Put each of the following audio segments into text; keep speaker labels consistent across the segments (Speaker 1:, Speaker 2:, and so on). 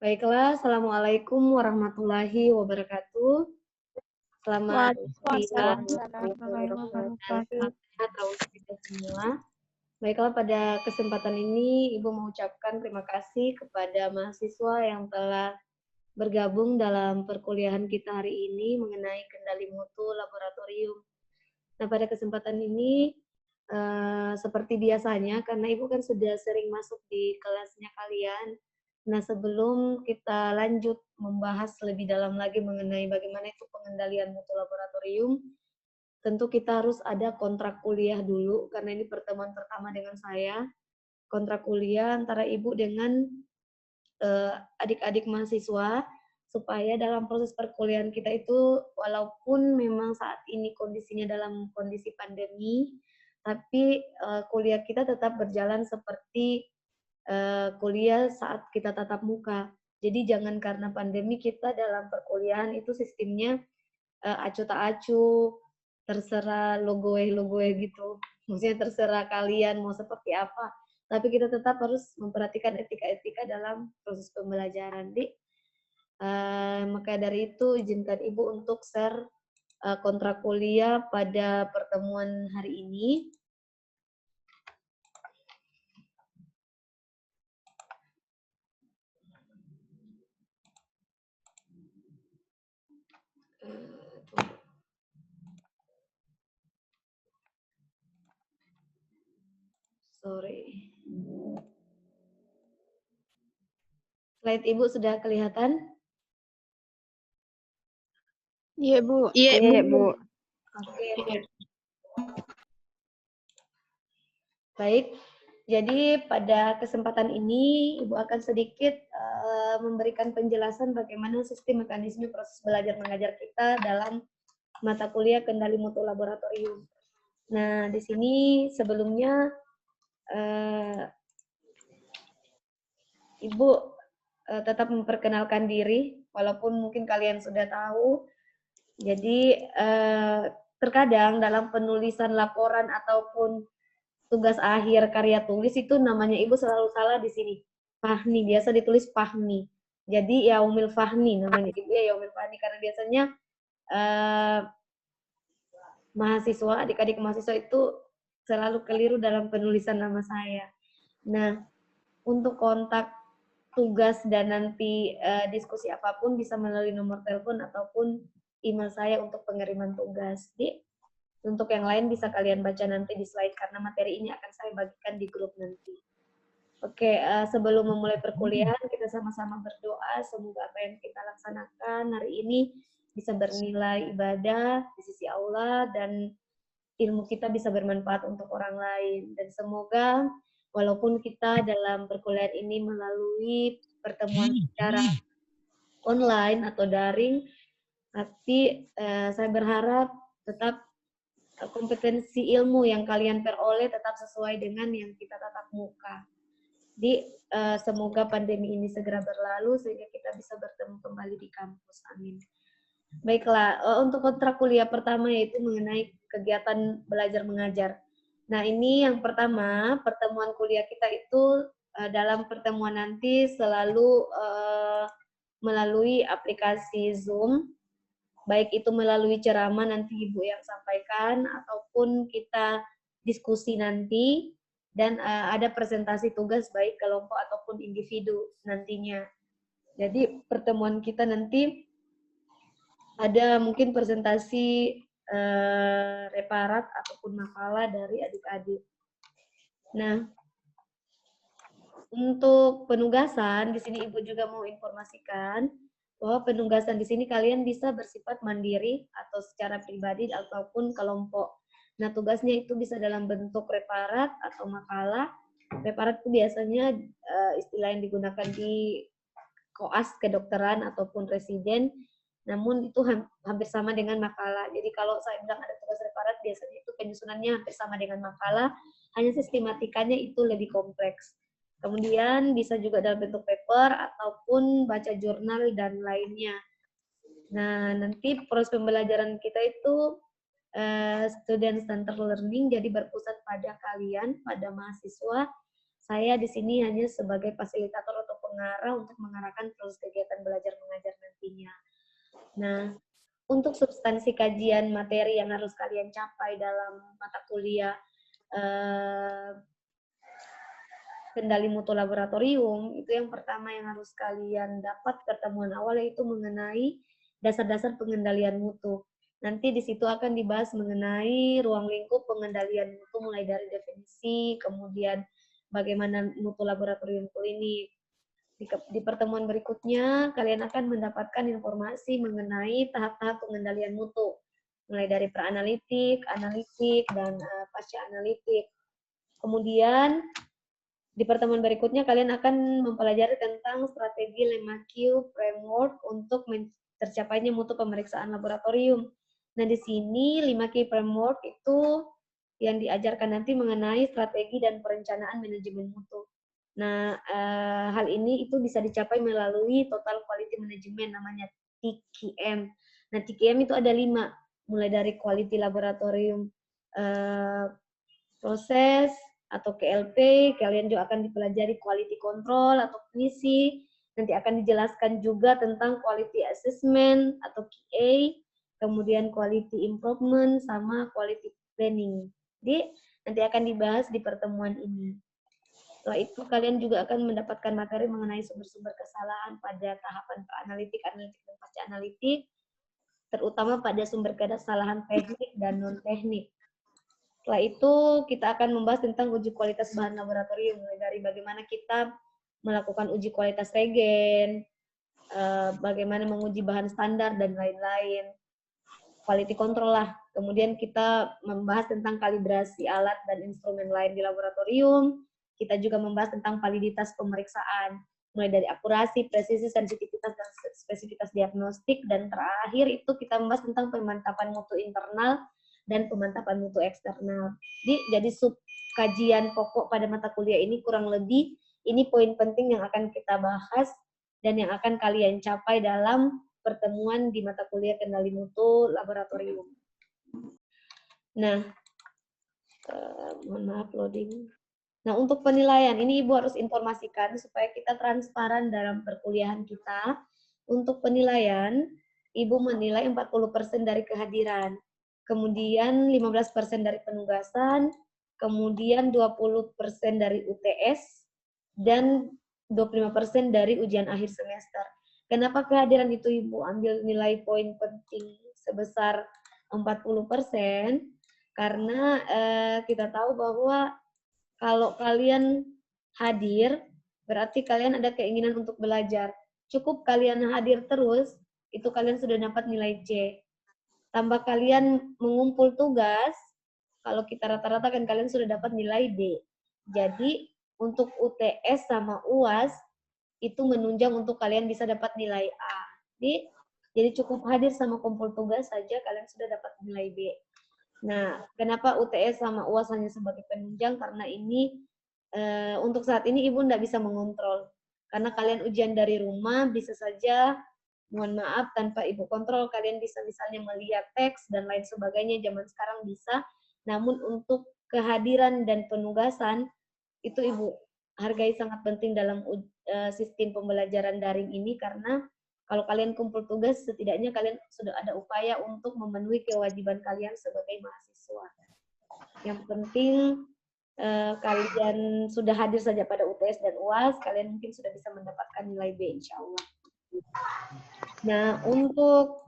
Speaker 1: Baiklah, Assalamualaikum warahmatullahi wabarakatuh. Selamat siang,
Speaker 2: Warahmatullahi wabarakatuh.
Speaker 1: sehat untuk kita semua. Baiklah, pada kesempatan ini Ibu mengucapkan terima kasih kepada mahasiswa yang telah bergabung dalam perkuliahan kita hari ini mengenai kendali mutu laboratorium. Nah, pada kesempatan ini, seperti biasanya, karena Ibu kan sudah sering masuk di kelasnya kalian, nah sebelum kita lanjut membahas lebih dalam lagi mengenai bagaimana itu pengendalian mutu laboratorium, tentu kita harus ada kontrak kuliah dulu, karena ini pertemuan pertama dengan saya, kontrak kuliah antara Ibu dengan adik-adik mahasiswa, supaya dalam proses perkuliahan kita itu walaupun memang saat ini kondisinya dalam kondisi pandemi, tapi kuliah kita tetap berjalan seperti kuliah saat kita tatap muka. Jadi jangan karena pandemi kita dalam perkuliahan itu sistemnya acuh tak acuh, terserah logoe gitu. Maksudnya terserah kalian mau seperti apa. Tapi kita tetap harus memperhatikan etika-etika dalam proses pembelajaran. Maka dari itu izinkan Ibu untuk share kontrak kuliah pada pertemuan hari ini. Sorry. Slide Ibu sudah kelihatan?
Speaker 2: Iya, Bu.
Speaker 3: Iya, Bu.
Speaker 1: Oke. Baik, jadi pada kesempatan ini Ibu akan sedikit memberikan penjelasan bagaimana sistem mekanisme proses belajar mengajar kita dalam mata kuliah kendali mutu laboratorium. Nah, di sini sebelumnya Ibu tetap memperkenalkan diri, walaupun mungkin kalian sudah tahu. Jadi terkadang dalam penulisan laporan ataupun tugas akhir karya tulis itu namanya Ibu selalu salah di sini. Fahmi, biasa ditulis Fahmi. Jadi Yaumil Fahmi namanya Ibu ya, Yaumil Fahmi, karena biasanya mahasiswa, adik-adik mahasiswa itu selalu keliru dalam penulisan nama saya. Nah, untuk kontak tugas dan nanti diskusi apapun bisa melalui nomor telepon ataupun email saya untuk pengiriman tugas. Jadi, untuk yang lain bisa kalian baca nanti di slide karena materi ini akan saya bagikan di grup nanti. Oke, sebelum memulai perkuliahan kita sama-sama berdoa semoga apa yang kita laksanakan hari ini bisa bernilai ibadah di sisi Allah dan ilmu kita bisa bermanfaat untuk orang lain. Dan semoga walaupun kita dalam perkuliahan ini melalui pertemuan secara online atau daring, tapi saya berharap tetap kompetensi ilmu yang kalian peroleh tetap sesuai dengan yang kita tatap muka. Jadi semoga pandemi ini segera berlalu sehingga kita bisa bertemu kembali di kampus. Amin. Baiklah, untuk kontrak kuliah pertama yaitu mengenai kegiatan belajar mengajar. Nah, ini yang pertama, pertemuan kuliah kita itu dalam pertemuan nanti selalu melalui aplikasi Zoom, baik itu melalui ceramah nanti Ibu yang sampaikan ataupun kita diskusi nanti dan ada presentasi tugas baik kelompok ataupun individu nantinya. Jadi pertemuan kita nanti ada mungkin presentasi reparat ataupun makalah dari adik-adik. Nah, untuk penugasan di sini Ibu juga mau informasikan bahwa penugasan di sini kalian bisa bersifat mandiri atau secara pribadi ataupun kelompok. Nah, tugasnya itu bisa dalam bentuk reparat atau makalah. Reparat itu biasanya istilah yang digunakan di koas kedokteran ataupun residen, namun itu hampir sama dengan makalah. Jadi kalau saya bilang ada tugas reparat, biasanya itu penyusunannya hampir sama dengan makalah, hanya sistematikanya itu lebih kompleks. Kemudian bisa juga dalam bentuk paper ataupun baca jurnal dan lainnya. Nah, nanti proses pembelajaran kita itu student center learning, jadi berpusat pada kalian, pada mahasiswa. Saya di sini hanya sebagai fasilitator ataupun pengarah untuk mengarahkan proses kegiatan belajar mengajar nantinya. Nah, untuk substansi kajian materi yang harus kalian capai dalam mata kuliah kendali mutu laboratorium, itu yang pertama yang harus kalian dapat pertemuan awal yaitu mengenai dasar-dasar pengendalian mutu. Nanti di situ akan dibahas mengenai ruang lingkup pengendalian mutu mulai dari definisi, kemudian bagaimana mutu laboratorium klinik. Di pertemuan berikutnya, kalian akan mendapatkan informasi mengenai tahap-tahap pengendalian mutu, mulai dari pra-analitik, analitik, dan pasca analitik. Kemudian, di pertemuan berikutnya kalian akan mempelajari tentang strategi 5Q framework untuk tercapainya mutu pemeriksaan laboratorium. Nah, di sini 5Q framework itu yang diajarkan nanti mengenai strategi dan perencanaan manajemen mutu. Nah, hal ini itu bisa dicapai melalui Total Quality Management, namanya TQM. Nah, TQM itu ada 5, mulai dari Quality Laboratorium Proses, atau KLP, kalian juga akan dipelajari quality control atau QC, nanti akan dijelaskan juga tentang quality assessment atau QA, kemudian quality improvement, sama quality planning. Jadi nanti akan dibahas di pertemuan ini. Setelah itu kalian juga akan mendapatkan materi mengenai sumber-sumber kesalahan pada tahapan pra-analitik, analitik, dan pasca analitik, terutama pada sumber kesalahan teknik dan non-teknik. Setelah itu kita akan membahas tentang uji kualitas bahan laboratorium, mulai dari bagaimana kita melakukan uji kualitas reagen, bagaimana menguji bahan standar, dan lain-lain. Quality control lah. Kemudian kita membahas tentang kalibrasi alat dan instrumen lain di laboratorium. Kita juga membahas tentang validitas pemeriksaan, mulai dari akurasi, presisi, sensitivitas, dan spesifitas diagnostik. Dan terakhir itu kita membahas tentang pemantapan mutu internal dan pemantapan mutu eksternal. Jadi sub kajian pokok pada mata kuliah ini kurang lebih ini poin penting yang akan kita bahas dan yang akan kalian capai dalam pertemuan di mata kuliah kendali mutu laboratorium. Nah, mohon maaf loading. Nah, untuk penilaian ini Ibu harus informasikan supaya kita transparan dalam perkuliahan kita. Untuk penilaian, Ibu menilai 40% dari kehadiran, kemudian 15% dari penugasan, kemudian 20% dari UTS, dan 25% dari ujian akhir semester. Kenapa kehadiran itu Ibu ambil nilai poin penting sebesar 40%? Karena kita tahu bahwa kalau kalian hadir, berarti kalian ada keinginan untuk belajar. Cukup kalian hadir terus, itu kalian sudah dapat nilai C. Tambah kalian mengumpul tugas, kalau kita rata-rata kan kalian sudah dapat nilai D. Jadi, untuk UTS sama UAS, itu menunjang untuk kalian bisa dapat nilai A. Jadi cukup hadir sama kumpul tugas saja, kalian sudah dapat nilai B. Nah, kenapa UTS sama UAS hanya sebagai penunjang? Karena ini untuk saat ini Ibu tidak bisa mengontrol. Karena kalian ujian dari rumah, bisa saja, mohon maaf, tanpa Ibu kontrol, kalian bisa misalnya melihat teks dan lain sebagainya, zaman sekarang bisa. Namun untuk kehadiran dan penugasan, itu Ibu hargai sangat penting dalam sistem pembelajaran daring ini, karena kalau kalian kumpul tugas, setidaknya kalian sudah ada upaya untuk memenuhi kewajiban kalian sebagai mahasiswa. Yang penting kalian sudah hadir saja pada UTS dan UAS, kalian mungkin sudah bisa mendapatkan nilai B, insya Allah. Nah, untuk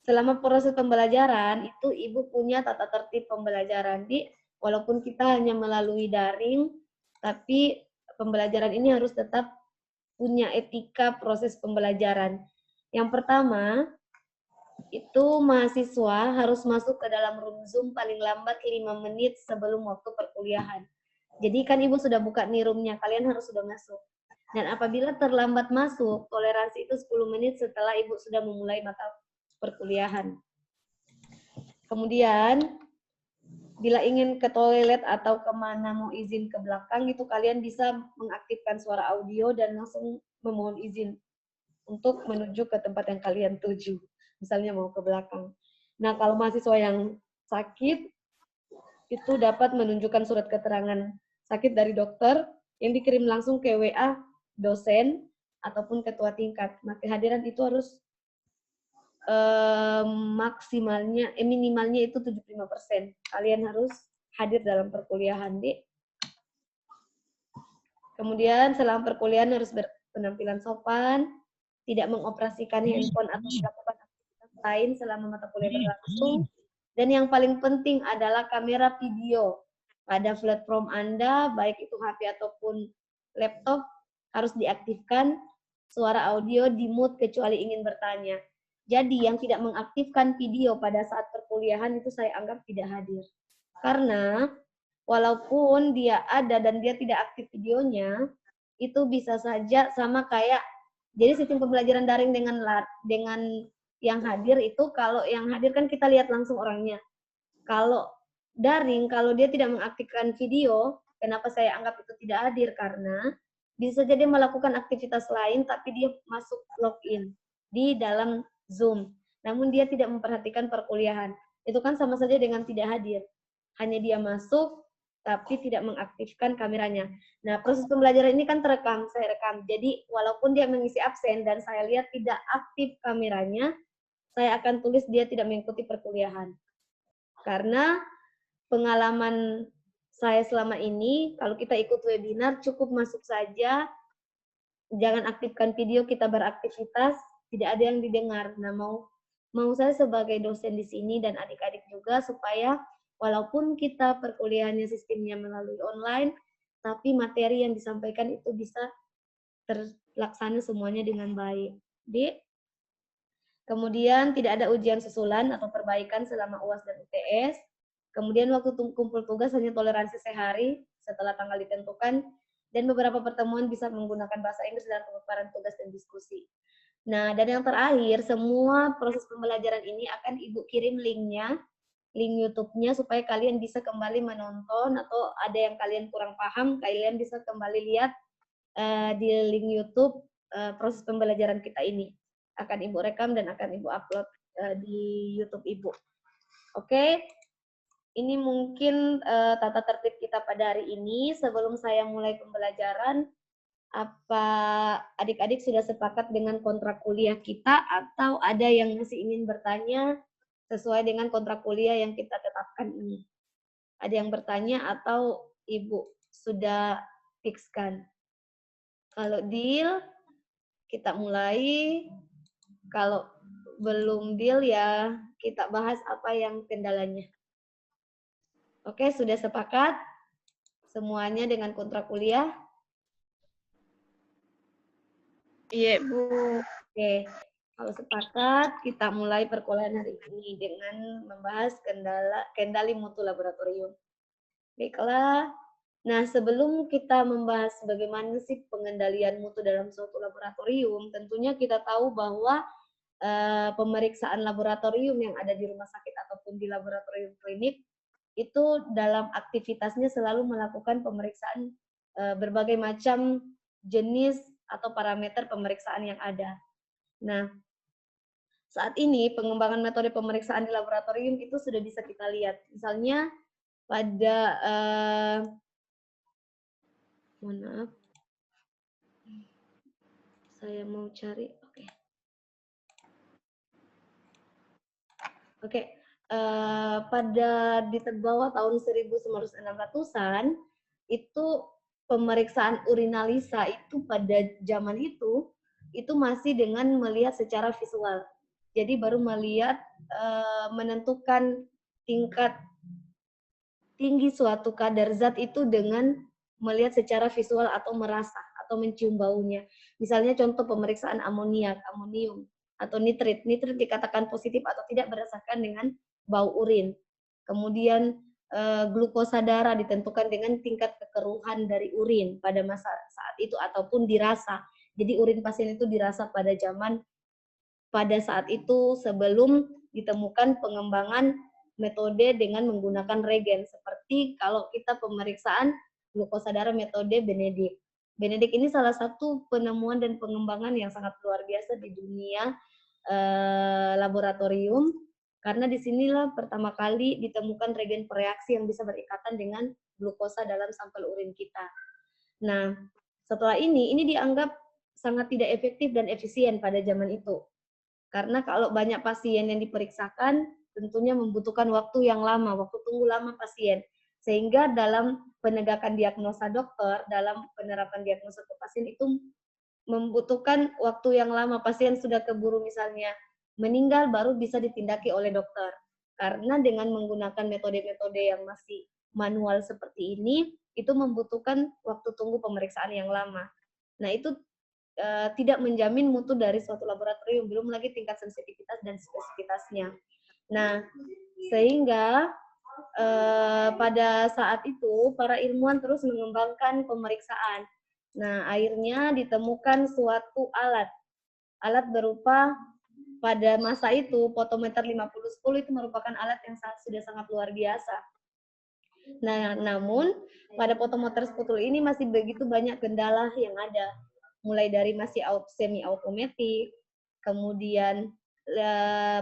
Speaker 1: selama proses pembelajaran, itu Ibu punya tata tertib pembelajaran. Walaupun kita hanya melalui daring, tapi pembelajaran ini harus tetap punya etika proses pembelajaran. Yang pertama, itu mahasiswa harus masuk ke dalam room Zoom paling lambat 5 menit sebelum waktu perkuliahan. Jadi kan Ibu sudah buka nih roomnya, kalian harus sudah masuk. Dan apabila terlambat masuk, toleransi itu 10 menit setelah Ibu sudah memulai mata perkuliahan. Kemudian, bila ingin ke toilet atau kemana mau izin ke belakang, itu kalian bisa mengaktifkan suara audio dan langsung memohon izin untuk menuju ke tempat yang kalian tuju. Misalnya mau ke belakang. Nah, kalau mahasiswa yang sakit, itu dapat menunjukkan surat keterangan sakit dari dokter yang dikirim langsung ke WA dosen ataupun ketua tingkat. Nah, kehadiran itu harus minimalnya itu 75%. Kalian harus hadir dalam perkuliahan, Dik. Kemudian selama perkuliahan harus berpenampilan sopan, tidak mengoperasikan handphone atau melakukan aktivitas lain selama mata kuliah berlangsung. Dan yang paling penting adalah kamera video. Pada platform Anda, baik itu HP ataupun laptop, harus diaktifkan. Suara audio di-mute kecuali ingin bertanya. Jadi yang tidak mengaktifkan video pada saat perkuliahan itu saya anggap tidak hadir. Karena walaupun dia ada dan dia tidak aktif videonya, itu bisa saja sama kayak, jadi sistem pembelajaran daring dengan yang hadir itu, kalau yang hadir kan kita lihat langsung orangnya. Kalau daring, kalau dia tidak mengaktifkan video, kenapa saya anggap itu tidak hadir? Karena bisa jadi melakukan aktivitas lain, tapi dia masuk login di dalam Zoom. Namun dia tidak memperhatikan perkuliahan. Itu kan sama saja dengan tidak hadir. Hanya dia masuk, tapi tidak mengaktifkan kameranya. Nah, proses pembelajaran ini kan terekam, saya rekam. Jadi, walaupun dia mengisi absen dan saya lihat tidak aktif kameranya, saya akan tulis dia tidak mengikuti perkuliahan. Karena pengalaman saya selama ini, kalau kita ikut webinar, cukup masuk saja, jangan aktifkan video, kita beraktivitas, tidak ada yang didengar. Nah, mau saya sebagai dosen di sini dan adik-adik juga, supaya walaupun kita perkuliahannya sistemnya melalui online, tapi materi yang disampaikan itu bisa terlaksana semuanya dengan baik. Kemudian tidak ada ujian susulan atau perbaikan selama UAS dan UTS. Kemudian waktu kumpul tugas hanya toleransi sehari setelah tanggal ditentukan, dan beberapa pertemuan bisa menggunakan bahasa Inggris dalam pemaparan tugas dan diskusi. Nah, dan yang terakhir, semua proses pembelajaran ini akan Ibu kirim linknya, link YouTube-nya, supaya kalian bisa kembali menonton, atau ada yang kalian kurang paham, kalian bisa kembali lihat di link YouTube proses pembelajaran kita ini. Akan Ibu rekam dan akan Ibu upload di YouTube Ibu. Oke, ini mungkin tata tertib kita pada hari ini. Sebelum saya mulai pembelajaran, apa adik-adik sudah sepakat dengan kontrak kuliah kita, atau ada yang masih ingin bertanya sesuai dengan kontrak kuliah yang kita tetapkan ini? Ada yang bertanya atau Ibu sudah fixkan? Kalau deal, kita mulai. Kalau belum deal ya kita bahas apa yang kendalanya. Oke, sudah sepakat semuanya dengan kontrak kuliah?
Speaker 2: Iya, Bu.
Speaker 1: Oke, kalau sepakat kita mulai perkuliahan hari ini dengan membahas kendali mutu laboratorium. Baiklah. Nah, sebelum kita membahas bagaimana sih pengendalian mutu dalam suatu laboratorium, tentunya kita tahu bahwa pemeriksaan laboratorium yang ada di rumah sakit ataupun di laboratorium klinik itu dalam aktivitasnya selalu melakukan pemeriksaan berbagai macam jenis atau parameter pemeriksaan yang ada. Nah, saat ini pengembangan metode pemeriksaan di laboratorium itu sudah bisa kita lihat. Misalnya pada mohon maaf, saya mau cari. Oke. Pada di bawah tahun 1900-an itu pemeriksaan urinalisa itu pada zaman itu masih dengan melihat secara visual. Jadi baru melihat menentukan tingkat tinggi suatu kadar zat itu dengan melihat secara visual atau merasa atau mencium baunya. Misalnya contoh pemeriksaan amoniak, amonium, atau nitrit. Nitrit dikatakan positif atau tidak berdasarkan dengan bau urin. Kemudian glukosa darah ditentukan dengan tingkat kekeruhan dari urin pada masa saat itu ataupun dirasa. Jadi urin pasien itu dirasa pada saat itu sebelum ditemukan pengembangan metode dengan menggunakan regen, seperti kalau kita pemeriksaan glukosa darah metode Benedict. Benedict ini salah satu penemuan dan pengembangan yang sangat luar biasa di dunia laboratorium, Karena disinilah pertama kali ditemukan regen pereaksi yang bisa berikatan dengan glukosa dalam sampel urin kita. Nah, setelah ini dianggap sangat tidak efektif dan efisien pada zaman itu. Karena kalau banyak pasien yang diperiksakan, tentunya membutuhkan waktu yang lama, waktu tunggu lama pasien. Sehingga dalam penegakan diagnosa dokter, dalam penerapan diagnosa ke pasien itu membutuhkan waktu yang lama. Pasien sudah keburu misalnya meninggal, baru bisa ditindaki oleh dokter. Karena dengan menggunakan metode-metode yang masih manual seperti ini, itu membutuhkan waktu tunggu pemeriksaan yang lama. Nah, itu tidak menjamin mutu dari suatu laboratorium, belum lagi tingkat sensitivitas dan spesifitasnya. Nah, sehingga pada saat itu para ilmuwan terus mengembangkan pemeriksaan. Nah, akhirnya ditemukan suatu alat berupa pada masa itu potometer 5010 itu merupakan alat yang sudah sangat luar biasa. Nah, namun pada potometer 10 ini masih begitu banyak kendala yang ada. Mulai dari masih semi automatic, kemudian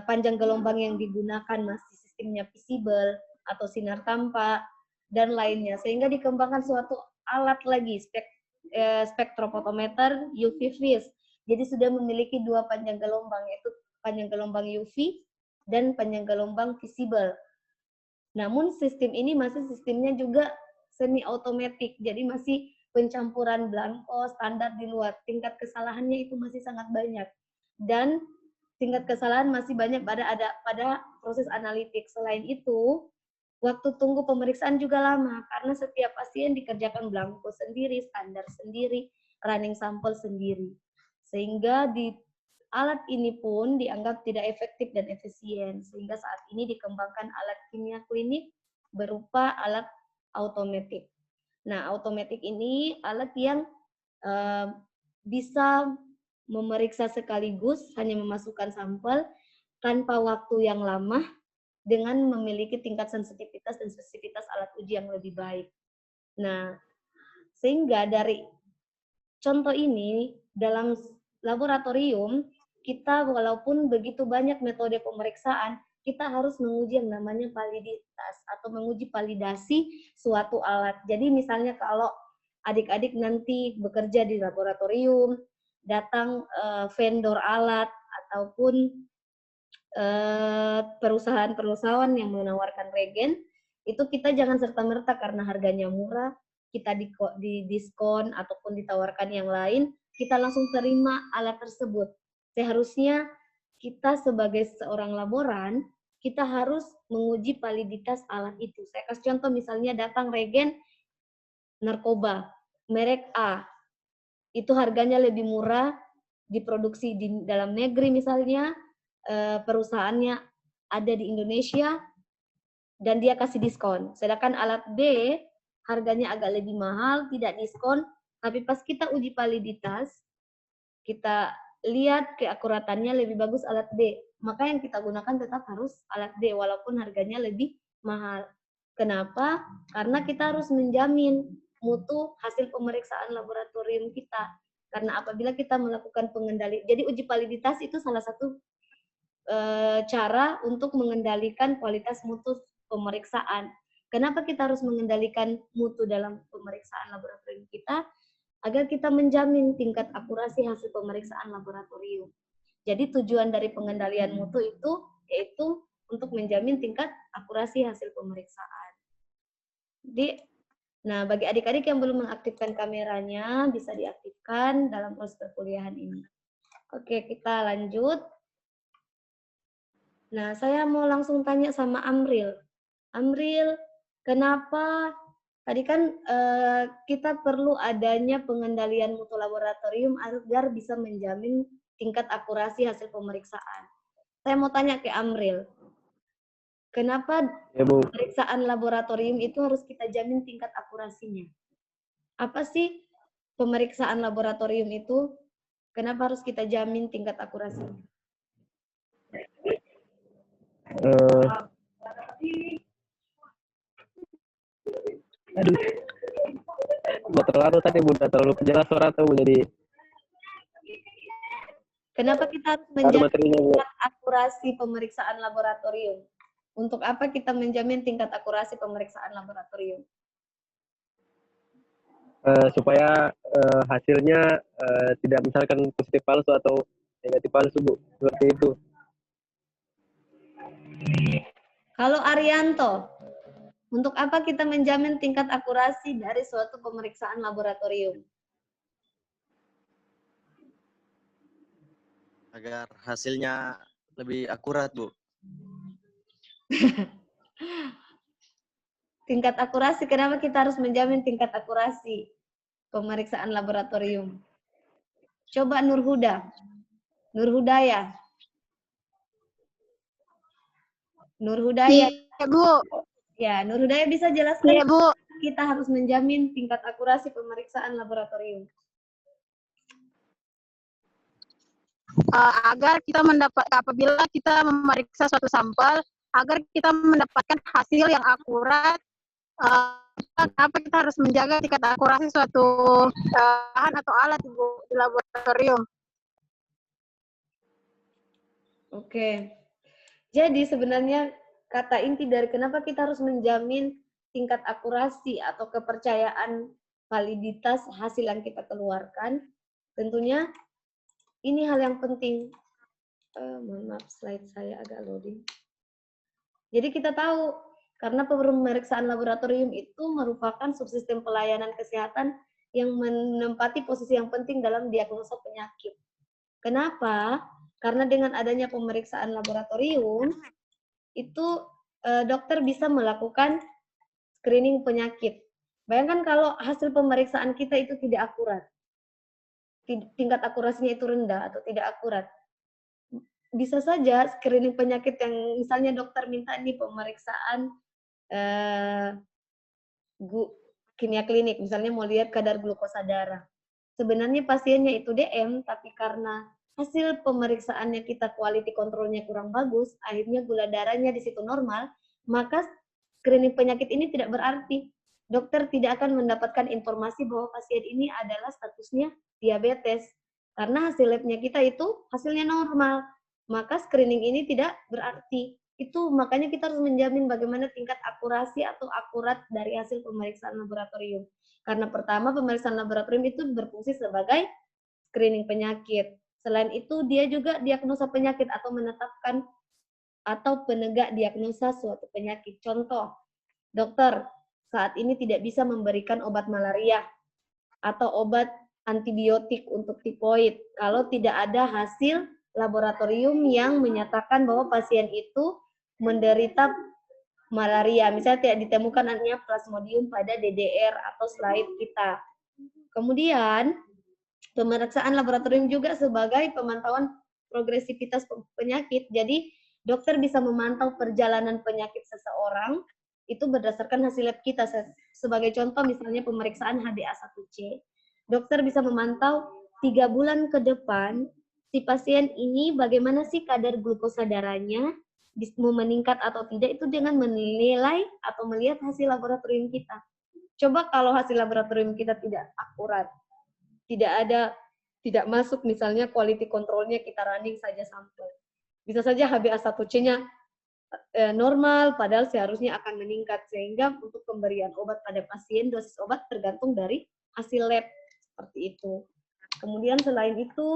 Speaker 1: panjang gelombang yang digunakan masih sistemnya visible atau sinar tampak dan lainnya, sehingga dikembangkan suatu alat lagi spektrofotometer UV vis. Jadi sudah memiliki dua panjang gelombang, yaitu panjang gelombang UV dan panjang gelombang visible. Namun sistem ini masih sistemnya juga semi automatic, jadi masih pencampuran blanko standar di luar. Tingkat kesalahannya itu masih sangat banyak. Dan tingkat kesalahan masih banyak pada proses analitik. Selain itu, waktu tunggu pemeriksaan juga lama karena setiap pasien dikerjakan blanko sendiri, standar sendiri, running sampel sendiri. Sehingga di alat ini pun dianggap tidak efektif dan efisien, sehingga saat ini dikembangkan alat kimia klinik berupa alat automatik. Nah, automatik ini alat yang bisa memeriksa sekaligus, hanya memasukkan sampel tanpa waktu yang lama dengan memiliki tingkat sensitivitas dan spesifitas alat uji yang lebih baik. Nah, sehingga dari contoh ini dalam laboratorium, kita walaupun begitu banyak metode pemeriksaan, kita harus menguji yang namanya validitas atau menguji validasi suatu alat. Jadi misalnya kalau adik-adik nanti bekerja di laboratorium, datang vendor alat ataupun perusahaan-perusahaan yang menawarkan regen, itu kita jangan serta-merta karena harganya murah, kita di diskon ataupun ditawarkan yang lain, kita langsung terima alat tersebut. Seharusnya kita sebagai seorang laboran, kita harus menguji validitas alat itu. Saya kasih contoh misalnya datang regen narkoba, merek A, itu harganya lebih murah, diproduksi di dalam negeri misalnya, perusahaannya ada di Indonesia, dan dia kasih diskon. Sedangkan alat B, harganya agak lebih mahal, tidak diskon, tapi pas kita uji validitas, kita lihat keakuratannya lebih bagus alat B. Maka yang kita gunakan tetap harus alat B, walaupun harganya lebih mahal. Kenapa? Karena kita harus menjamin mutu hasil pemeriksaan laboratorium kita. Karena apabila kita melakukan pengendali, jadi uji validitas itu salah satu cara untuk mengendalikan kualitas mutu pemeriksaan. Kenapa kita harus mengendalikan mutu dalam pemeriksaan laboratorium kita? Agar kita menjamin tingkat akurasi hasil pemeriksaan laboratorium. Jadi tujuan dari pengendalian mutu itu yaitu untuk menjamin tingkat akurasi hasil pemeriksaan. Jadi, nah bagi adik-adik yang belum mengaktifkan kameranya, bisa diaktifkan dalam proses perkuliahan ini. Oke, kita lanjut. Nah, saya mau langsung tanya sama Amril. Amril, kenapa tadi kan kita perlu adanya pengendalian mutu laboratorium agar bisa menjamin tingkat akurasi hasil pemeriksaan. Saya mau tanya ke Amril, kenapa pemeriksaan laboratorium itu harus kita jamin tingkat akurasinya? Apa sih pemeriksaan laboratorium itu? Kenapa harus kita jamin tingkat akurasinya?
Speaker 3: Aduh, udah terlalu tadi, udah terlalu jelas suara tuh jadi.
Speaker 1: Kenapa kita harus
Speaker 3: Ada
Speaker 1: menjamin
Speaker 3: materinya, Bu.
Speaker 1: tingkat akurasi pemeriksaan laboratorium? Untuk apa kita menjamin tingkat akurasi pemeriksaan laboratorium?
Speaker 3: Supaya hasilnya tidak misalkan positif palsu atau negatif palsu, Bu. Seperti itu.
Speaker 1: Kalau Arianto, untuk apa kita menjamin tingkat akurasi dari suatu pemeriksaan laboratorium?
Speaker 4: Agar hasilnya lebih akurat, Bu.
Speaker 1: Tingkat akurasi, kenapa kita harus menjamin tingkat akurasi pemeriksaan laboratorium? Coba Nur Hudaya. Nur Hudaya.
Speaker 2: Iya, Bu.
Speaker 1: Ya, Nur Hudaya bisa jelaskan
Speaker 2: Iya, Bu.
Speaker 1: kita harus menjamin tingkat akurasi pemeriksaan laboratorium.
Speaker 2: Agar kita apabila kita memeriksa suatu sampel, agar kita mendapatkan hasil yang akurat, kenapa kita harus menjaga tingkat akurasi suatu bahan atau alat di laboratorium?
Speaker 1: Oke. Jadi sebenarnya kata inti dari kenapa kita harus menjamin tingkat akurasi atau kepercayaan validitas hasil yang kita keluarkan, tentunya ini hal yang penting. Mohon maaf, slide saya agak loading. Jadi kita tahu, karena pemeriksaan laboratorium itu merupakan subsistem pelayanan kesehatan yang menempati posisi yang penting dalam diagnosa penyakit. Kenapa? Karena dengan adanya pemeriksaan laboratorium, itu dokter bisa melakukan screening penyakit. Bayangkan kalau hasil pemeriksaan kita itu tidak akurat, tingkat akurasinya itu rendah atau tidak akurat. Bisa saja screening penyakit yang misalnya dokter minta nih pemeriksaan kimia klinik, misalnya mau lihat kadar glukosa darah. Sebenarnya pasiennya itu DM, tapi karena hasil pemeriksaannya kita quality controlnya kurang bagus, akhirnya gula darahnya di situ normal, maka screening penyakit ini tidak berarti. Dokter tidak akan mendapatkan informasi bahwa pasien ini adalah statusnya diabetes. Karena hasil labnya kita itu hasilnya normal, maka screening ini tidak berarti. Itu makanya kita harus menjamin bagaimana tingkat akurasi atau akurat dari hasil pemeriksaan laboratorium. Karena pertama, pemeriksaan laboratorium itu berfungsi sebagai screening penyakit. Selain itu, dia juga diagnosa penyakit atau menetapkan atau penegak diagnosa suatu penyakit. Contoh, dokter saat ini tidak bisa memberikan obat malaria atau obat antibiotik untuk tipoid kalau tidak ada hasil laboratorium yang menyatakan bahwa pasien itu menderita malaria, misalnya tidak ditemukan adanya plasmodium pada DDR atau slide kita. Kemudian, pemeriksaan laboratorium juga sebagai pemantauan progresivitas penyakit. Jadi, dokter bisa memantau perjalanan penyakit seseorang itu berdasarkan hasil lab kita. Sebagai contoh, misalnya pemeriksaan HbA1c, dokter bisa memantau 3 bulan ke depan si pasien ini bagaimana sih kadar glukosa darahnya, mau meningkat atau tidak, itu dengan menilai atau melihat hasil laboratorium kita. Coba kalau hasil laboratorium kita tidak akurat, tidak masuk misalnya quality controlnya kita running saja sampel. Bisa saja HbA1c-nya normal, padahal seharusnya akan meningkat, sehingga untuk pemberian obat pada pasien, dosis obat tergantung dari hasil lab, seperti itu. Kemudian selain itu,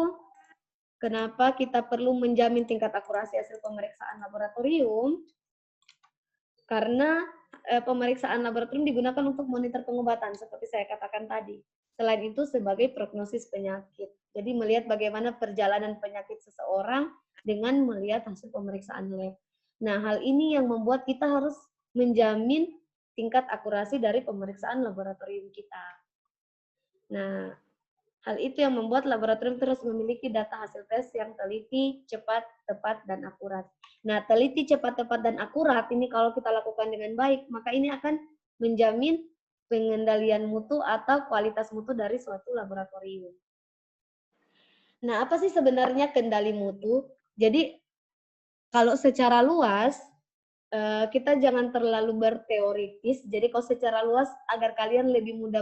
Speaker 1: kenapa kita perlu menjamin tingkat akurasi hasil pemeriksaan laboratorium? Karena pemeriksaan laboratorium digunakan untuk monitor pengobatan, seperti saya katakan tadi. Selain itu sebagai prognosis penyakit. Jadi melihat bagaimana perjalanan penyakit seseorang dengan melihat hasil pemeriksaan lab. Nah, hal ini yang membuat kita harus menjamin tingkat akurasi dari pemeriksaan laboratorium kita. Nah, hal itu yang membuat laboratorium terus memiliki data hasil tes yang teliti, cepat, tepat, dan akurat. Nah, teliti, cepat, tepat, dan akurat ini kalau kita lakukan dengan baik, maka ini akan menjamin pengendalian mutu atau kualitas mutu dari suatu laboratorium. Nah, apa sih sebenarnya kendali mutu? Jadi, kalau secara luas, kita jangan terlalu berteoritis. Jadi kalau secara luas, agar kalian lebih mudah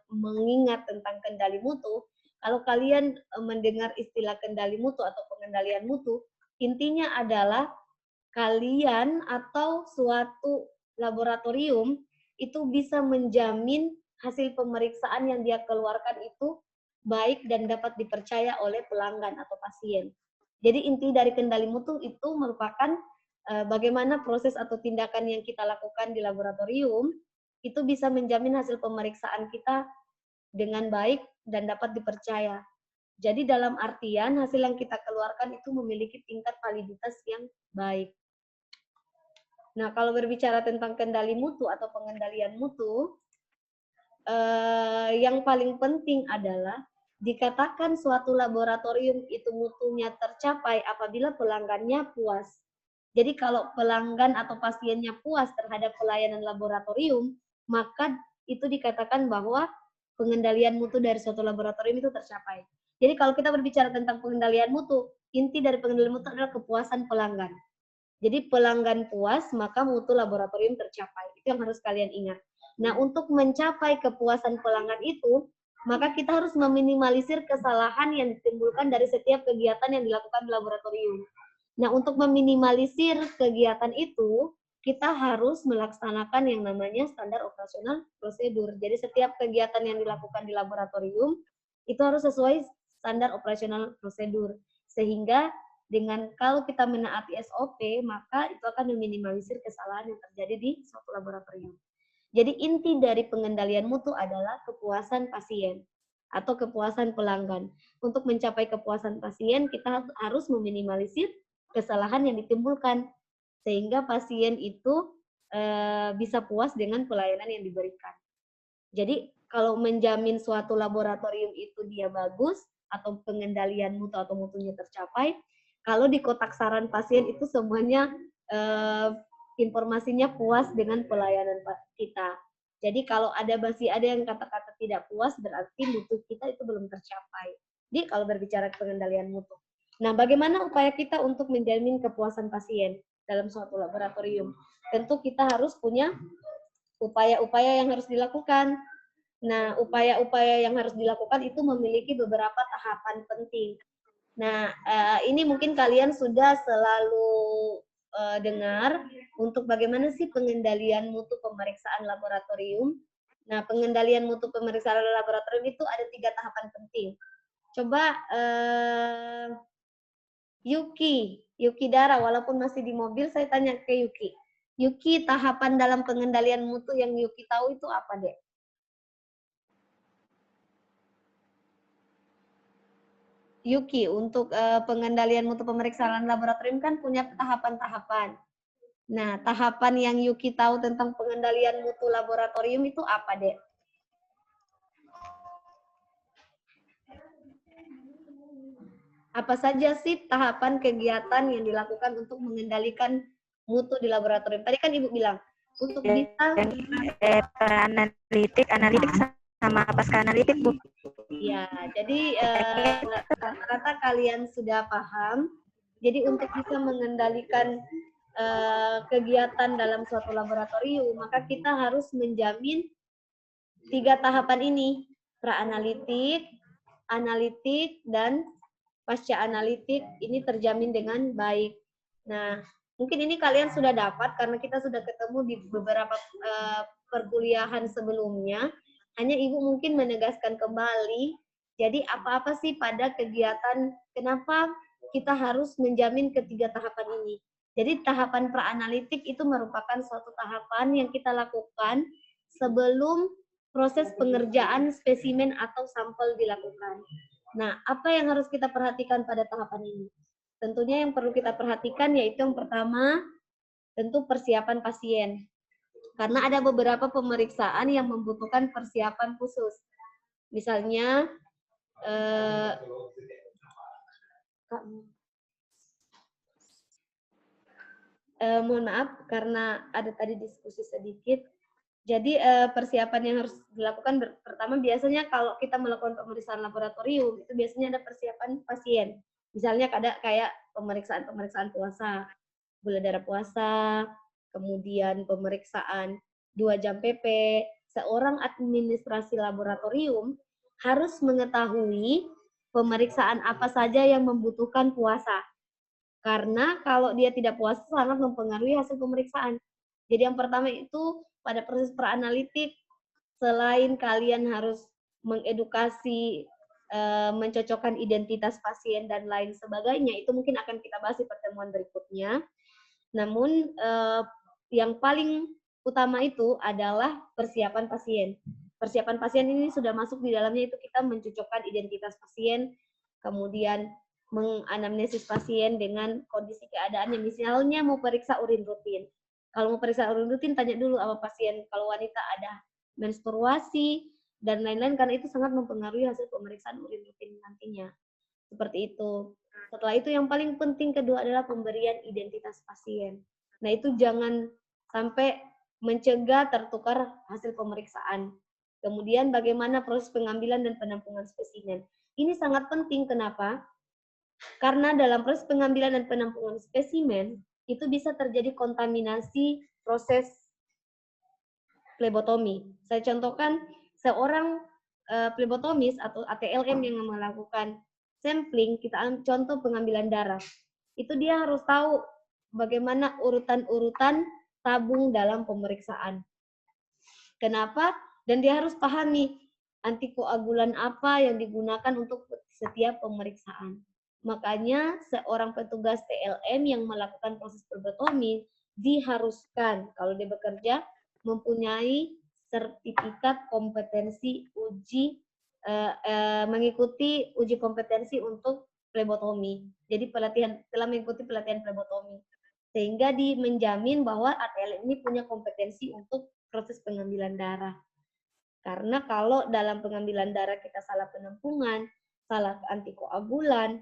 Speaker 1: mengingat tentang kendali mutu, Kalau kalian mendengar istilah kendali mutu atau pengendalian mutu, intinya adalah kalian atau suatu laboratorium itu bisa menjamin hasil pemeriksaan yang dia keluarkan itu baik dan dapat dipercaya oleh pelanggan atau pasien. Jadi inti dari kendali mutu itu merupakan bagaimana proses atau tindakan yang kita lakukan di laboratorium itu bisa menjamin hasil pemeriksaan kita dengan baik dan dapat dipercaya. Jadi dalam artian hasil yang kita keluarkan itu memiliki tingkat validitas yang baik. Nah, kalau berbicara tentang kendali mutu atau pengendalian mutu, yang paling penting adalah dikatakan suatu laboratorium itu mutunya tercapai apabila pelanggannya puas. Jadi kalau pelanggan atau pasiennya puas terhadap pelayanan laboratorium, maka itu dikatakan bahwa pengendalian mutu dari suatu laboratorium itu tercapai. Jadi kalau kita berbicara tentang pengendalian mutu, inti dari pengendalian mutu adalah kepuasan pelanggan. Jadi pelanggan puas, maka mutu laboratorium tercapai. Itu yang harus kalian ingat. Nah, untuk mencapai kepuasan pelanggan itu, maka kita harus meminimalisir kesalahan yang ditimbulkan dari setiap kegiatan yang dilakukan di laboratorium. Nah, untuk meminimalisir kegiatan itu, kita harus melaksanakan yang namanya standar operasional prosedur. Jadi setiap kegiatan yang dilakukan di laboratorium, itu harus sesuai standar operasional prosedur. Sehingga dengan kalau kita menaati SOP, maka itu akan meminimalisir kesalahan yang terjadi di suatu laboratorium. Jadi inti dari pengendalian mutu adalah kepuasan pasien atau kepuasan pelanggan. Untuk mencapai kepuasan pasien, kita harus meminimalisir kesalahan yang ditimbulkan sehingga pasien itu bisa puas dengan pelayanan yang diberikan. Jadi kalau menjamin suatu laboratorium itu dia bagus atau pengendalian mutu atau mutunya tercapai, kalau di kotak saran pasien itu semuanya informasinya puas dengan pelayanan kita. Jadi kalau masih ada yang kata-kata tidak puas, berarti mutu kita itu belum tercapai. Jadi kalau berbicara pengendalian mutu. Nah, bagaimana upaya kita untuk menjamin kepuasan pasien dalam suatu laboratorium? Tentu kita harus punya upaya-upaya yang harus dilakukan. Nah, upaya-upaya yang harus dilakukan itu memiliki beberapa tahapan penting. Nah, ini mungkin kalian sudah selalu dengar untuk bagaimana sih pengendalian mutu pemeriksaan laboratorium. Nah, pengendalian mutu pemeriksaan laboratorium itu ada 3 tahapan penting. Coba Yuki Dara, walaupun masih di mobil, saya tanya ke Yuki. Yuki, tahapan dalam pengendalian mutu yang Yuki tahu itu apa, Dek? Yuki, untuk pengendalian mutu pemeriksaan laboratorium kan punya tahapan-tahapan. Nah, tahapan yang Yuki tahu tentang pengendalian mutu laboratorium itu apa, Dek? Apa saja sih tahapan kegiatan yang dilakukan untuk mengendalikan mutu di laboratorium? Tadi kan Ibu bilang, untuk bisa
Speaker 5: analitik sama pasca analitik, Bu.
Speaker 1: Ya, jadi rata-rata kalian sudah paham. Jadi untuk bisa mengendalikan kegiatan dalam suatu laboratorium, maka kita harus menjamin 3 tahapan ini, pra-analitik, analitik, dan pasca analitik ini terjamin dengan baik. Nah, mungkin ini kalian sudah dapat karena kita sudah ketemu di beberapa perkuliahan sebelumnya. Hanya Ibu mungkin menegaskan kembali, jadi apa-apa sih pada kegiatan, kenapa kita harus menjamin ketiga tahapan ini. Jadi tahapan pra-analitik itu merupakan suatu tahapan yang kita lakukan sebelum proses pengerjaan spesimen atau sampel dilakukan. Nah, apa yang harus kita perhatikan pada tahapan ini? Tentunya yang perlu kita perhatikan yaitu yang pertama, tentu persiapan pasien. Karena ada beberapa pemeriksaan yang membutuhkan persiapan khusus. Misalnya, mohon maaf karena ada tadi diskusi sedikit. Jadi persiapan yang harus dilakukan pertama biasanya kalau kita melakukan pemeriksaan laboratorium itu biasanya ada persiapan pasien. Misalnya kayak pemeriksaan puasa, gula darah puasa, kemudian pemeriksaan 2 jam PP. Seorang administrasi laboratorium harus mengetahui pemeriksaan apa saja yang membutuhkan puasa. Karena kalau dia tidak puasa sangat mempengaruhi hasil pemeriksaan. Jadi yang pertama itu pada proses praanalitik, selain kalian harus mengedukasi, mencocokkan identitas pasien dan lain sebagainya, itu mungkin akan kita bahas di pertemuan berikutnya. Namun yang paling utama itu adalah persiapan pasien. Persiapan pasien ini sudah masuk di dalamnya itu kita mencocokkan identitas pasien, kemudian menganamnesis pasien dengan kondisi keadaannya. Misalnya mau periksa urin rutin. Kalau mau periksa urin rutin, tanya dulu apa pasien. Kalau wanita ada menstruasi dan lain-lain, karena itu sangat mempengaruhi hasil pemeriksaan urin rutin nantinya. Seperti itu. Setelah itu yang paling penting kedua adalah pemberian identitas pasien. Nah itu jangan sampai mencegah tertukar hasil pemeriksaan. Kemudian bagaimana proses pengambilan dan penampungan spesimen. Ini sangat penting, kenapa? Karena dalam proses pengambilan dan penampungan spesimen, itu bisa terjadi kontaminasi proses flebotomi. Saya contohkan, seorang flebotomis atau ATLM yang melakukan sampling, kita ambil contoh pengambilan darah. Itu dia harus tahu bagaimana urutan-urutan tabung dalam pemeriksaan. Kenapa? Dan dia harus pahami antikoagulan apa yang digunakan untuk setiap pemeriksaan. Makanya seorang petugas TLM yang melakukan proses flebotomi diharuskan kalau dia bekerja mempunyai sertifikat kompetensi mengikuti uji kompetensi untuk flebotomi. Jadi telah mengikuti pelatihan flebotomi. Sehingga menjamin bahwa ATLM ini punya kompetensi untuk proses pengambilan darah. Karena kalau dalam pengambilan darah kita salah penampungan, salah antikoagulan,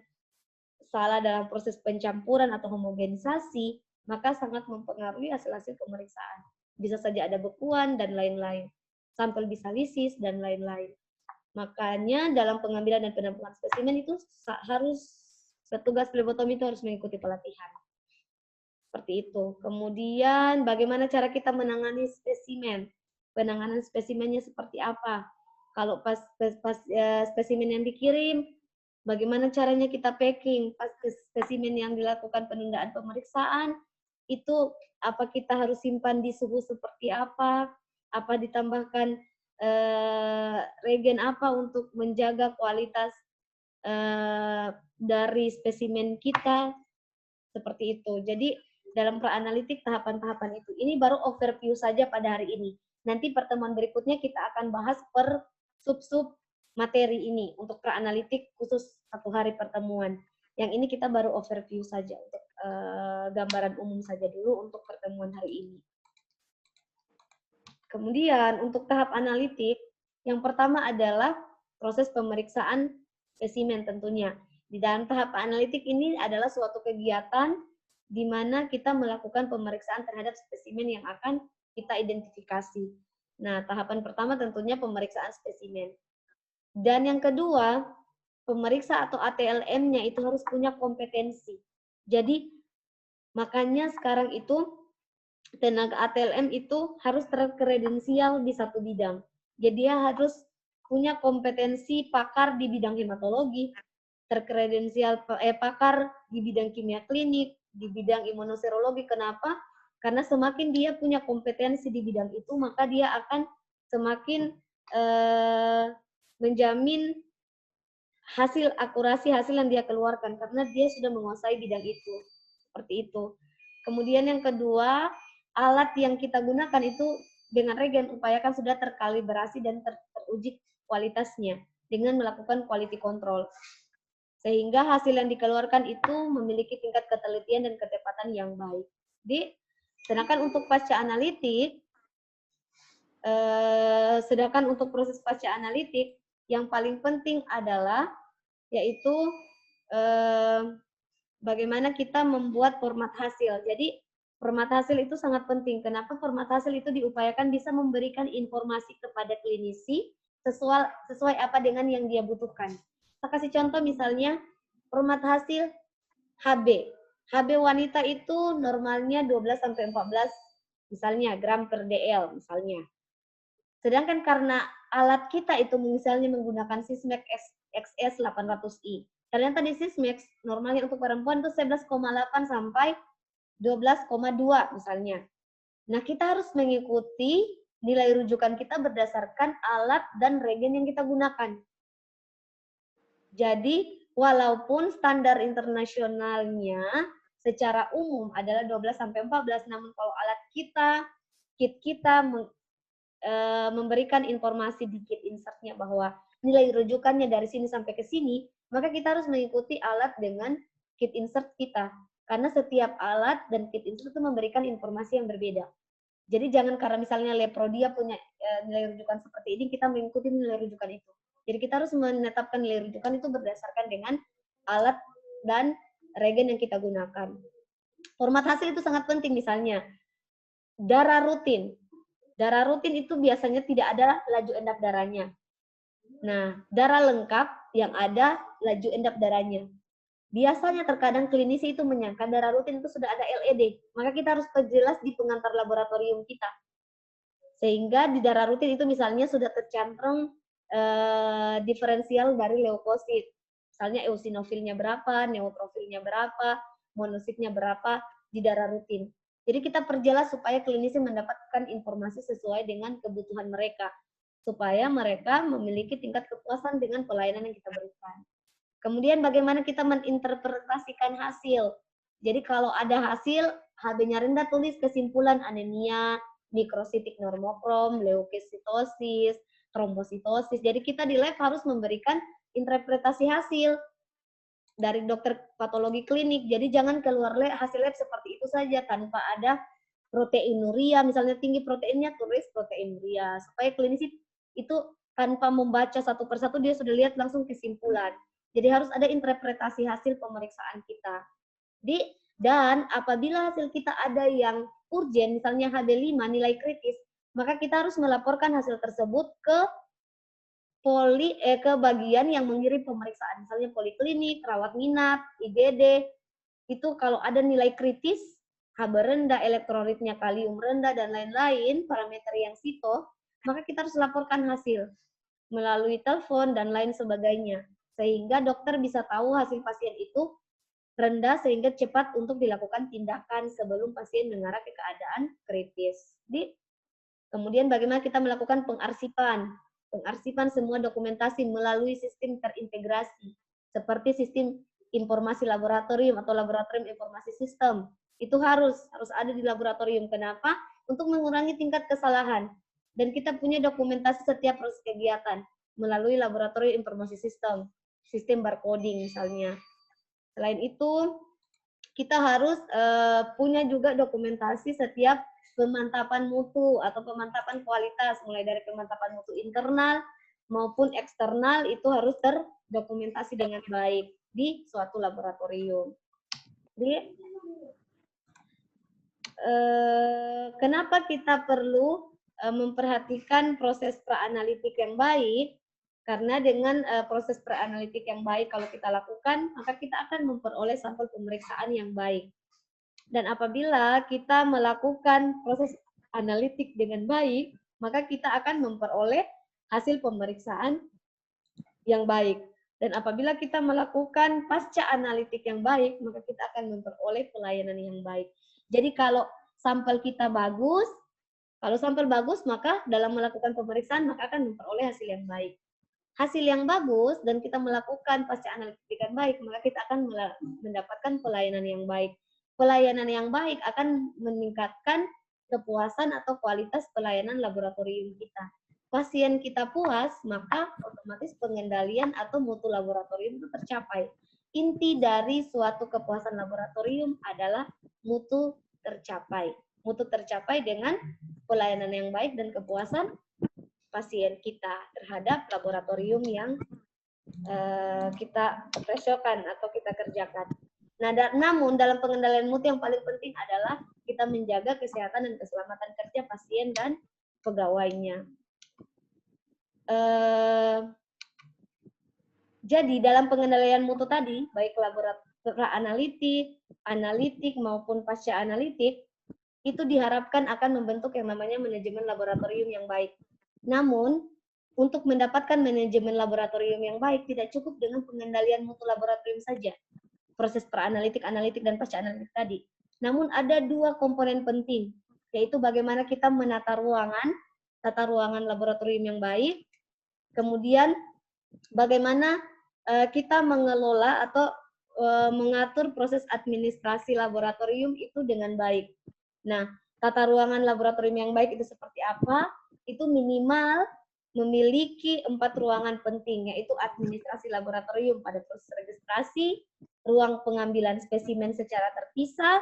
Speaker 1: salah dalam proses pencampuran atau homogenisasi, maka sangat mempengaruhi hasil-hasil pemeriksaan. Bisa saja ada bekuan dan lain-lain. Sampel bisa lisis dan lain-lain. Makanya dalam pengambilan dan penampungan spesimen itu harus petugas flebotomi itu harus mengikuti pelatihan. Seperti itu. Kemudian bagaimana cara kita menangani spesimen? Penanganan spesimennya seperti apa? Kalau pas spesimen yang dikirim, bagaimana caranya kita packing? Pas spesimen yang dilakukan penundaan pemeriksaan, itu apa kita harus simpan di suhu seperti apa? Apa ditambahkan regen apa untuk menjaga kualitas dari spesimen kita? Seperti itu. Jadi dalam praanalitik tahapan-tahapan itu. Ini baru overview saja pada hari ini. Nanti pertemuan berikutnya kita akan bahas per sub-sub materi ini untuk praanalitik khusus 1 hari pertemuan. Yang ini kita baru overview saja untuk gambaran umum saja dulu untuk pertemuan hari ini. Kemudian untuk tahap analitik, yang pertama adalah proses pemeriksaan spesimen tentunya. Di dalam tahap analitik ini adalah suatu kegiatan di mana kita melakukan pemeriksaan terhadap spesimen yang akan kita identifikasi. Nah, tahapan pertama tentunya pemeriksaan spesimen. Dan yang kedua, pemeriksa atau ATLM-nya itu harus punya kompetensi. Jadi, makanya sekarang itu tenaga ATLM itu harus terkredensial di satu bidang. Jadi dia harus punya kompetensi pakar di bidang hematologi, terkredensial pakar di bidang kimia klinik, di bidang imunoserologi. Kenapa? Karena semakin dia punya kompetensi di bidang itu, maka dia akan semakin menjamin akurasi hasil yang dia keluarkan, karena dia sudah menguasai bidang itu. Seperti itu. Kemudian yang kedua, alat yang kita gunakan itu dengan regen upayakan sudah terkalibrasi dan teruji kualitasnya dengan melakukan quality control. Sehingga hasil yang dikeluarkan itu memiliki tingkat ketelitian dan ketepatan yang baik. Sedangkan untuk pasca analitik, proses pasca analitik yang paling penting adalah yaitu bagaimana kita membuat format hasil. Jadi format hasil itu sangat penting. Kenapa format hasil itu diupayakan bisa memberikan informasi kepada klinisi sesuai apa dengan yang dia butuhkan. Saya kasih contoh misalnya format hasil HB. HB wanita itu normalnya 12 sampai 14 misalnya gram per DL misalnya. Sedangkan karena alat kita itu misalnya menggunakan Sysmex XS 800i. Ternyata di Sysmex normalnya untuk perempuan itu 11,8 sampai 12,2 misalnya. Nah, kita harus mengikuti nilai rujukan kita berdasarkan alat dan regen yang kita gunakan. Jadi, walaupun standar internasionalnya secara umum adalah 12 sampai 14, namun kalau alat kita, kit kita memberikan informasi di kit insertnya bahwa nilai rujukannya dari sini sampai ke sini, maka kita harus mengikuti alat dengan kit insert kita. Karena setiap alat dan kit insert itu memberikan informasi yang berbeda. Jadi jangan karena misalnya Leprodia punya nilai rujukan seperti ini, kita mengikuti nilai rujukan itu. Jadi kita harus menetapkan nilai rujukan itu berdasarkan dengan alat dan regen yang kita gunakan. Format hasil itu sangat penting, misalnya darah rutin. Darah rutin itu biasanya tidak ada laju endap darahnya. Nah, darah lengkap yang ada laju endap darahnya. Biasanya terkadang klinisi itu menyangka darah rutin itu sudah ada LED. Maka kita harus perjelas di pengantar laboratorium kita. Sehingga di darah rutin itu misalnya sudah tercantum diferensial dari leukosit. Misalnya eosinofilnya berapa, neutrofilnya berapa, monositnya berapa di darah rutin. Jadi kita perjelas supaya klinisi mendapatkan informasi sesuai dengan kebutuhan mereka. Supaya mereka memiliki tingkat kepuasan dengan pelayanan yang kita berikan. Kemudian bagaimana kita menginterpretasikan hasil. Jadi kalau ada hasil, HB-nya rendah, tulis kesimpulan anemia, mikrositik normokrom, leukositosis, trombositosis. Jadi kita di lab harus memberikan interpretasi hasil dari dokter patologi klinik. Jadi jangan keluar hasil lab seperti itu saja tanpa ada proteinuria, misalnya tinggi proteinnya, tulis proteinuria. Supaya klinisi itu tanpa membaca satu persatu dia sudah lihat langsung kesimpulan. Jadi harus ada interpretasi hasil pemeriksaan kita. Dan apabila hasil kita ada yang urgen, misalnya HB5 nilai kritis, maka kita harus melaporkan hasil tersebut ke bagian yang mengirim pemeriksaan, misalnya poliklinik, rawat inap, IGD. Itu kalau ada nilai kritis, HB rendah, elektrolitnya kalium rendah, dan lain-lain, parameter yang sito, maka kita harus laporkan hasil melalui telepon dan lain sebagainya. Sehingga dokter bisa tahu hasil pasien itu rendah sehingga cepat untuk dilakukan tindakan sebelum pasien mengarah ke keadaan kritis. Kemudian bagaimana kita melakukan pengarsipan? Pengarsipan semua dokumentasi melalui sistem terintegrasi, seperti sistem informasi laboratorium atau laboratorium informasi sistem. Itu harus ada di laboratorium. Kenapa? Untuk mengurangi tingkat kesalahan. Dan kita punya dokumentasi setiap proses kegiatan melalui laboratorium informasi sistem, sistem barcoding misalnya. Selain itu, kita harus punya juga dokumentasi setiap pemantapan mutu atau pemantapan kualitas, mulai dari pemantapan mutu internal maupun eksternal itu harus terdokumentasi dengan baik di suatu laboratorium. Jadi, kenapa kita perlu memperhatikan proses praanalitik yang baik? Karena dengan proses praanalitik yang baik kalau kita lakukan, maka kita akan memperoleh sampel pemeriksaan yang baik. Dan apabila kita melakukan proses analitik dengan baik, maka kita akan memperoleh hasil pemeriksaan yang baik. Dan apabila kita melakukan pasca analitik yang baik, maka kita akan memperoleh pelayanan yang baik. Jadi kalau sampel kita bagus, maka dalam melakukan pemeriksaan, maka akan memperoleh hasil yang baik. Hasil yang bagus dan kita melakukan pasca analitik yang baik, maka kita akan mendapatkan pelayanan yang baik. Pelayanan yang baik akan meningkatkan kepuasan atau kualitas pelayanan laboratorium kita. Pasien kita puas, maka otomatis pengendalian atau mutu laboratorium itu tercapai. Inti dari suatu kepuasan laboratorium adalah mutu tercapai. Mutu tercapai dengan pelayanan yang baik dan kepuasan pasien kita terhadap laboratorium yang kita operasiokan atau kita kerjakan. Nah, namun dalam pengendalian mutu yang paling penting adalah kita menjaga kesehatan dan keselamatan kerja pasien dan pegawainya. Jadi dalam pengendalian mutu tadi, baik laboratorium analitik maupun pasca analitik, itu diharapkan akan membentuk yang namanya manajemen laboratorium yang baik. Namun, untuk mendapatkan manajemen laboratorium yang baik, tidak cukup dengan pengendalian mutu laboratorium saja, proses pra-analitik, analitik, dan pasca-analitik tadi. Namun ada dua komponen penting, yaitu bagaimana kita menata ruangan, tata ruangan laboratorium yang baik, kemudian bagaimana kita mengelola atau mengatur proses administrasi laboratorium itu dengan baik. Nah, tata ruangan laboratorium yang baik itu seperti apa? Itu minimal memiliki 4 ruangan penting, yaitu administrasi laboratorium pada proses registrasi, ruang pengambilan spesimen secara terpisah,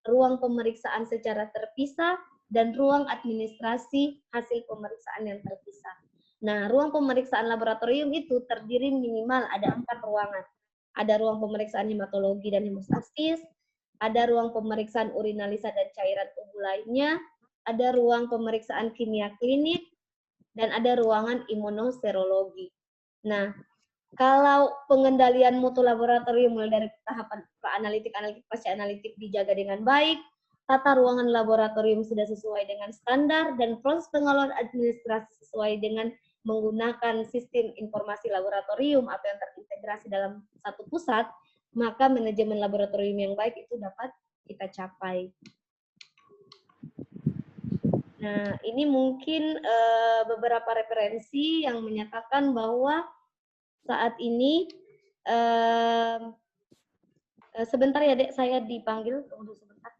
Speaker 1: ruang pemeriksaan secara terpisah, dan ruang administrasi hasil pemeriksaan yang terpisah. Nah, ruang pemeriksaan laboratorium itu terdiri minimal ada 4 ruangan. Ada ruang pemeriksaan hematologi dan hemostasis, ada ruang pemeriksaan urinalisa dan cairan tubuh lainnya, ada ruang pemeriksaan kimia klinik, dan ada ruangan imunoserologi. Nah, kalau pengendalian mutu laboratorium mulai dari tahapan pra-analitik, analitik, pasca-analitik dijaga dengan baik, tata ruangan laboratorium sudah sesuai dengan standar, dan proses pengelolaan administrasi sesuai dengan menggunakan sistem informasi laboratorium atau yang terintegrasi dalam satu pusat, maka manajemen laboratorium yang baik itu dapat kita capai. Nah, ini mungkin beberapa referensi yang menyatakan bahwa saat ini sebentar ya Dek, saya dipanggil, tunggu sebentar.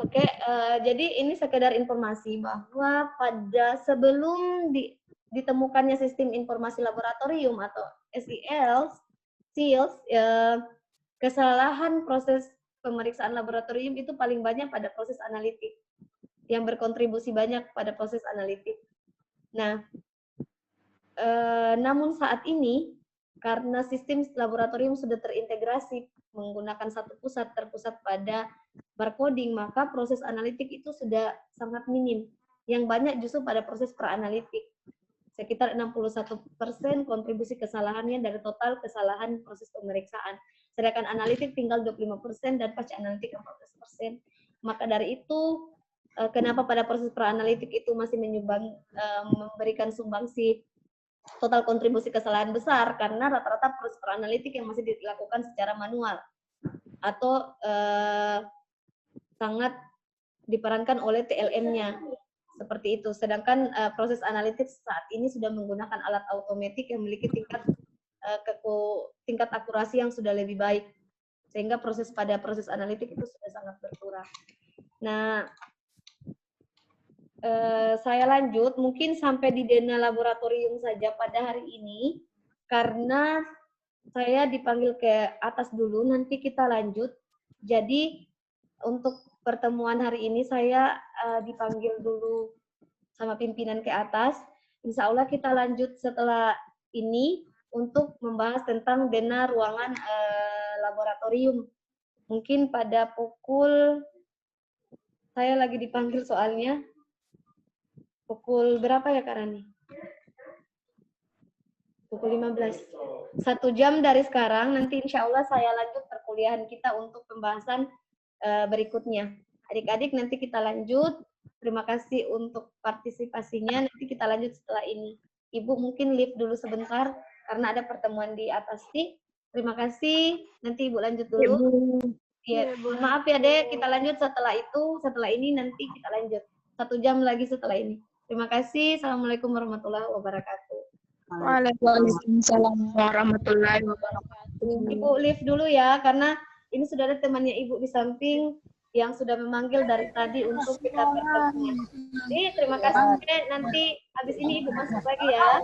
Speaker 1: Oke, jadi ini sekedar informasi bahwa pada sebelum ditemukannya sistem informasi laboratorium atau SIL, SILS, kesalahan proses pemeriksaan laboratorium itu paling banyak pada proses analitik, yang berkontribusi banyak pada proses analitik. Nah, namun saat ini, karena sistem laboratorium sudah terintegrasi menggunakan satu pusat, terpusat pada barcoding, maka proses analitik itu sudah sangat minim. Yang banyak justru pada proses pra-analitik. Sekitar 61% kontribusi kesalahannya dari total kesalahan proses pemeriksaan. Sedangkan analitik tinggal 25% dan pasca analitik 14%. Maka dari itu, kenapa pada proses pra-analitik itu masih memberikan sumbangsi total kontribusi kesalahan besar, karena rata-rata proses pra-analitik yang masih dilakukan secara manual atau sangat diperankan oleh TLM-nya seperti itu. Sedangkan proses analitik saat ini sudah menggunakan alat automatik yang memiliki tingkat akurasi yang sudah lebih baik, sehingga proses analitik itu sudah sangat berkurang. Nah, saya lanjut, mungkin sampai di dena laboratorium saja pada hari ini, karena saya dipanggil ke atas dulu, nanti kita lanjut. Jadi untuk pertemuan hari ini saya dipanggil dulu sama pimpinan ke atas. Insya Allah kita lanjut setelah ini untuk membahas tentang dena ruangan laboratorium. Mungkin pada pukul, saya lagi dipanggil soalnya, pukul berapa ya Kak Rani? Pukul 15. 1 jam dari sekarang, nanti insya Allah saya lanjut perkuliahan kita untuk pembahasan berikutnya. Adik-adik nanti kita lanjut. Terima kasih untuk partisipasinya. Nanti kita lanjut setelah ini. Ibu mungkin live dulu sebentar karena ada pertemuan di atas sih. Terima kasih. Nanti Ibu lanjut dulu. Ya, maaf ya Dek, kita lanjut setelah itu. Setelah ini nanti kita lanjut. 1 jam lagi setelah ini. Terima kasih. Assalamualaikum warahmatullahi wabarakatuh.
Speaker 2: Waalaikumsalam warahmatullahi wabarakatuh.
Speaker 1: Ibu live dulu ya, karena ini sudah ada temannya Ibu di samping yang sudah memanggil dari tadi untuk kita bertemu. Jadi terima kasih. Nanti habis ini Ibu masuk lagi ya.